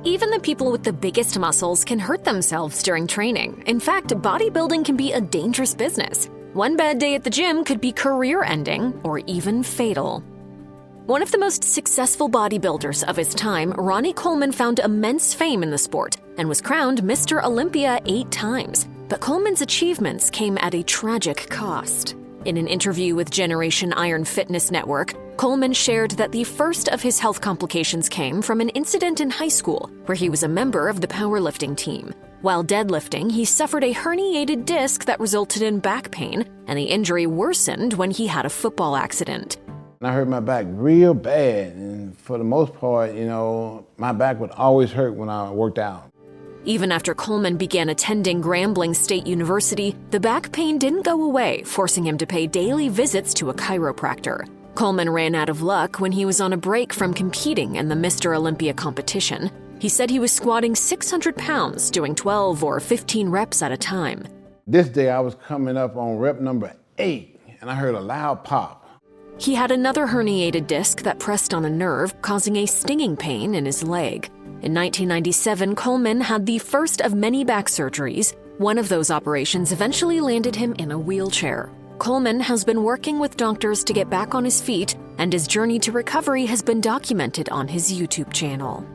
Even the people with the biggest muscles can hurt themselves during training. In fact, bodybuilding can be a dangerous business. One bad day at the gym could be career-ending or even fatal. One of the most successful bodybuilders of his time, Ronnie Coleman found immense fame in the sport and was crowned Mr. Olympia 8 times. But Coleman's achievements came at a tragic cost. In an interview with Generation Iron Fitness Network, Coleman shared that the first of his health complications came from an incident in high school where he was a member of the powerlifting team. While deadlifting, he suffered a herniated disc that resulted in back pain, and the injury worsened when he had a football accident. I hurt my back real bad, and for the most part, my back would always hurt when I worked out. Even after Coleman began attending Grambling State University, the back pain didn't go away, forcing him to pay daily visits to a chiropractor. Coleman ran out of luck when he was on a break from competing in the Mr. Olympia competition. He said he was squatting 600 pounds, doing 12 or 15 reps at a time. This day I was coming up on rep number 8, and I heard a loud pop. He had another herniated disc that pressed on a nerve, causing a stinging pain in his leg. In 1997, Coleman had the first of many back surgeries. One of those operations eventually landed him in a wheelchair. Coleman has been working with doctors to get back on his feet, and his journey to recovery has been documented on his YouTube channel.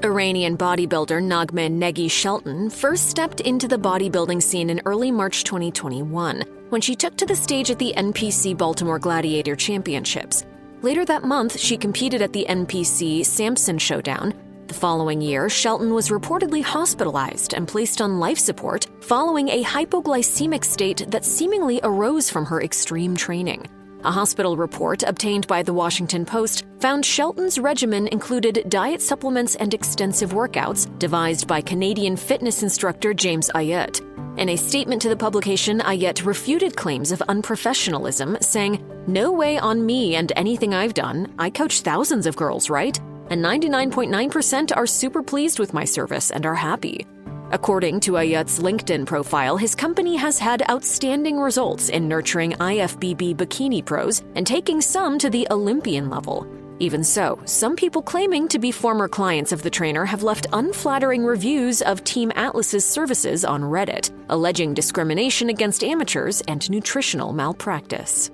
Iranian bodybuilder Neggy Shelton first stepped into the bodybuilding scene in early March 2021, when she took to the stage at the NPC Baltimore Gladiator Championships. Later that month, she competed at the NPC Samson Showdown. The following year, Shelton was reportedly hospitalized and placed on life support following a hypoglycemic state that seemingly arose from her extreme training. A hospital report obtained by the Washington Post found Shelton's regimen included diet supplements and extensive workouts devised by Canadian fitness instructor James Ayat. In a statement to the publication, Ayat refuted claims of unprofessionalism, saying, "No way on me and anything I've done. I coach thousands of girls, right? And 99.9% are super pleased with my service and are happy." According to Ayat's LinkedIn profile, his company has had outstanding results in nurturing IFBB bikini pros and taking some to the Olympian level. Even so, some people claiming to be former clients of the trainer have left unflattering reviews of Team Atlas's services on Reddit, alleging discrimination against amateurs and nutritional malpractice.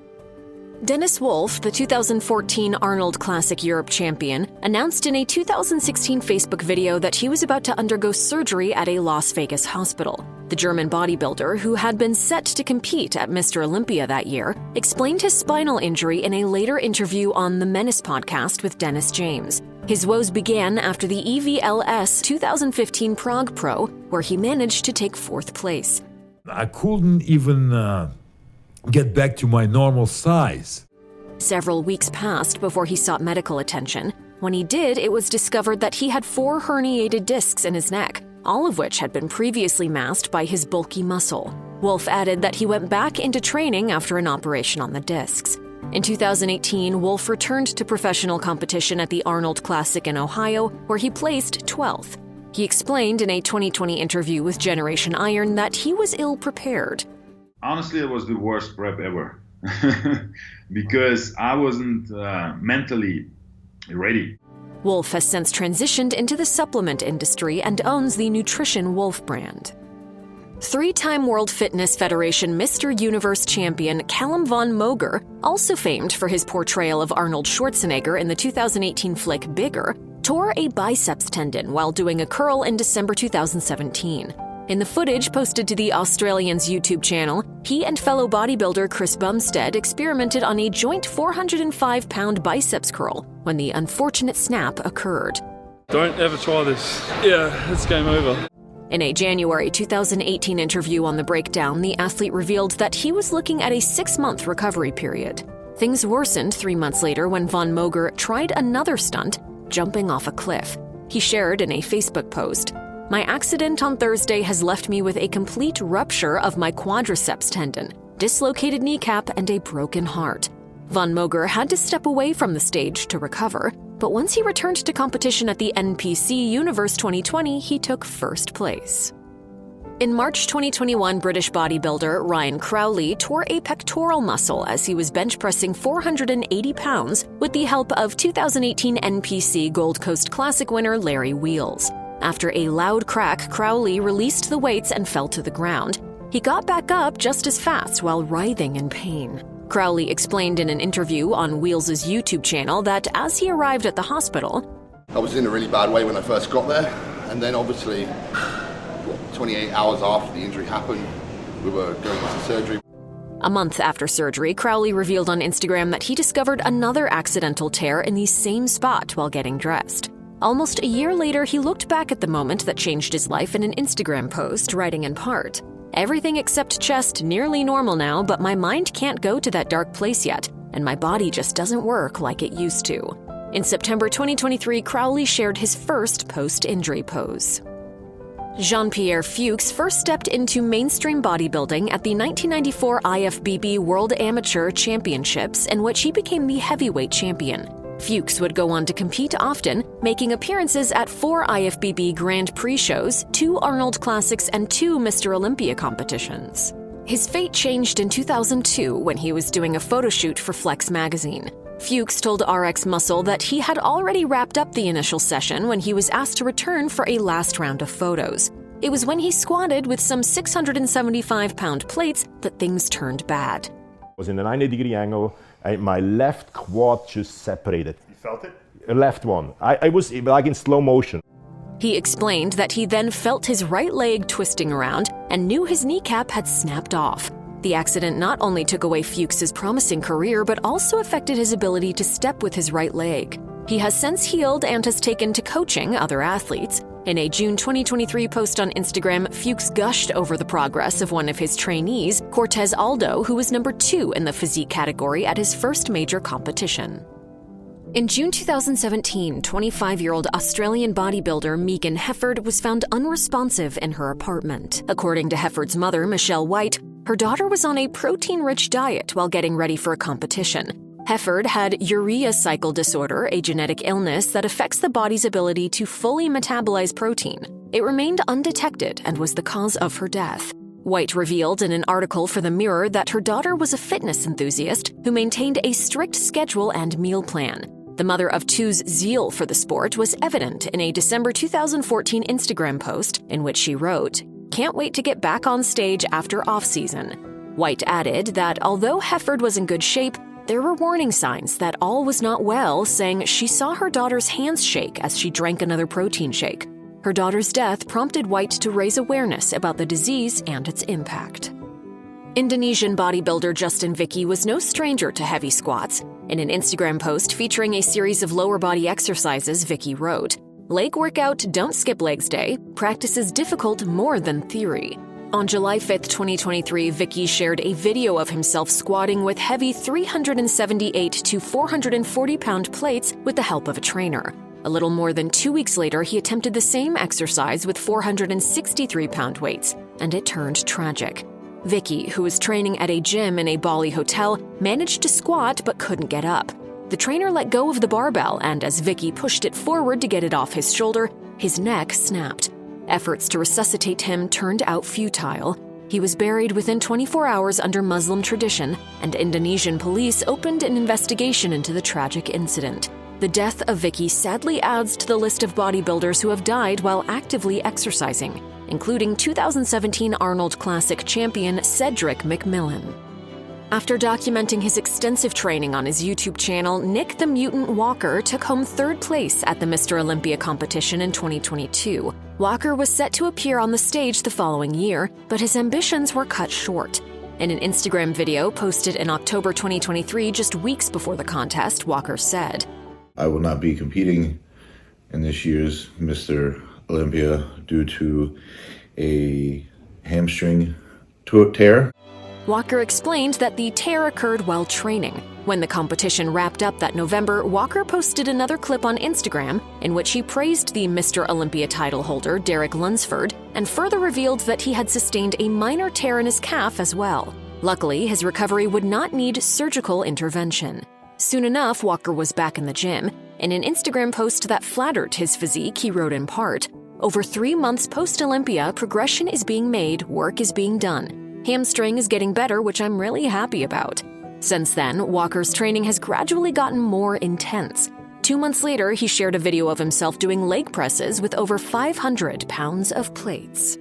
Dennis Wolf, the 2014 Arnold Classic Europe champion, announced in a 2016 Facebook video that he was about to undergo surgery at a Las Vegas hospital. The German bodybuilder, who had been set to compete at Mr. Olympia that year, explained his spinal injury in a later interview on the Menace podcast with Dennis James. His woes began after the EVLS 2015 Prague Pro, where he managed to take 4th place. I couldn't even get back to my normal size. Several weeks passed before he sought medical attention. When he did, it was discovered that he had 4 herniated discs in his neck, all of which had been previously masked by his bulky muscle. Wolf added that he went back into training after an operation on the discs. In 2018, Wolf returned to professional competition at the Arnold Classic in Ohio, where he placed 12th. He explained in a 2020 interview with Generation Iron that he was ill-prepared. Honestly, it was the worst prep ever because I wasn't mentally ready. Wolf has since transitioned into the supplement industry and owns the Nutrition Wolf brand. 3-time World Fitness Federation Mr. Universe champion Calum von Moger, also famed for his portrayal of Arnold Schwarzenegger in the 2018 flick Bigger, tore a biceps tendon while doing a curl in December 2017. In the footage posted to the Australian's YouTube channel, he and fellow bodybuilder Chris Bumstead experimented on a joint 405-pound biceps curl when the unfortunate snap occurred. Don't ever try this. Yeah, it's game over. In a January 2018 interview on The Breakdown, the athlete revealed that he was looking at a 6-month recovery period. Things worsened 3 months later when von Moger tried another stunt, jumping off a cliff. He shared in a Facebook post, "My accident on Thursday has left me with a complete rupture of my quadriceps tendon, dislocated kneecap, and a broken heart." Von Moger had to step away from the stage to recover, but once he returned to competition at the NPC Universe 2020, he took 1st place. In March 2021, British bodybuilder Ryan Crowley tore a pectoral muscle as he was bench pressing 480 pounds with the help of 2018 NPC Gold Coast Classic winner Larry Wheels. After a loud crack, Crowley released the weights and fell to the ground. He got back up just as fast while writhing in pain. Crowley explained in an interview on Wheels' YouTube channel that as he arrived at the hospital, I was in a really bad way when I first got there, and then obviously 28 hours after the injury happened, we were going into surgery. A month after surgery, Crowley revealed on Instagram that he discovered another accidental tear in the same spot while getting dressed. Almost a year later, he looked back at the moment that changed his life in an Instagram post, writing in part, "Everything except chest nearly normal now, but my mind can't go to that dark place yet, and my body just doesn't work like it used to." In September 2023, Crowley shared his first post-injury pose. Jean-Pierre Fux first stepped into mainstream bodybuilding at the 1994 IFBB World Amateur Championships, in which he became the heavyweight champion. Fux would go on to compete often, making appearances at 4 IFBB Grand Prix shows, 2 Arnold Classics, and 2 Mr. Olympia competitions. His fate changed in 2002 when he was doing a photo shoot for Flex magazine. Fux told RX Muscle that he had already wrapped up the initial session when he was asked to return for a last round of photos. It was when he squatted with some 675-pound plates that things turned bad. I was in a 90-degree angle, my left quad just separated. You felt it? Left one. I was like in slow motion. He explained that he then felt his right leg twisting around and knew his kneecap had snapped off. The accident not only took away Fuchs's promising career, but also affected his ability to step with his right leg. He has since healed and has taken to coaching other athletes. In a June 2023 post on Instagram, Fux gushed over the progress of one of his trainees, Cortez Aldo, who was number 2 in the physique category at his first major competition. In June 2017, 25-year-old Australian bodybuilder Meegan Hefford was found unresponsive in her apartment. According to Hefford's mother, Michelle White, her daughter was on a protein-rich diet while getting ready for a competition. Hefford had urea cycle disorder, a genetic illness that affects the body's ability to fully metabolize protein. It remained undetected and was the cause of her death. White revealed in an article for The Mirror that her daughter was a fitness enthusiast who maintained a strict schedule and meal plan. The mother of two's zeal for the sport was evident in a December 2014 Instagram post in which she wrote, "Can't wait to get back on stage after off-season." White added that although Hefford was in good shape, there were warning signs that all was not well, saying she saw her daughter's hands shake as she drank another protein shake. Her daughter's death prompted White to raise awareness about the disease and its impact. Indonesian bodybuilder Justyn Vicky was no stranger to heavy squats. In an Instagram post featuring a series of lower body exercises, Vicky wrote, "Leg workout, don't skip legs day. Practice is difficult more than theory." On July 5, 2023, Vicky shared a video of himself squatting with heavy 378 to 440-pound plates with the help of a trainer. A little more than 2 weeks later, he attempted the same exercise with 463-pound weights, and it turned tragic. Vicky, who was training at a gym in a Bali hotel, managed to squat but couldn't get up. The trainer let go of the barbell, and as Vicky pushed it forward to get it off his shoulder, his neck snapped. Efforts to resuscitate him turned out futile. He was buried within 24 hours under Muslim tradition, and Indonesian police opened an investigation into the tragic incident. The death of Vicky sadly adds to the list of bodybuilders who have died while actively exercising, including 2017 Arnold Classic champion Cedric McMillan. After documenting his extensive training on his YouTube channel, Nick the Mutant Walker took home 3rd place at the Mr. Olympia competition in 2022. Walker was set to appear on the stage the following year, but his ambitions were cut short. In an Instagram video posted in October 2023, just weeks before the contest, Walker said, "I will not be competing in this year's Mr. Olympia due to a hamstring tear." Walker explained that the tear occurred while training. When the competition wrapped up that November, Walker posted another clip on Instagram in which he praised the Mr. Olympia title holder, Derek Lunsford, and further revealed that he had sustained a minor tear in his calf as well. Luckily, his recovery would not need surgical intervention. Soon enough, Walker was back in the gym. In an Instagram post that flattered his physique, he wrote in part, Over 3 months post-Olympia, progression is being made, work is being done. Hamstring is getting better, which I'm really happy about. Since then, Walker's training has gradually gotten more intense. 2 months later, he shared a video of himself doing leg presses with over 500 pounds of plates.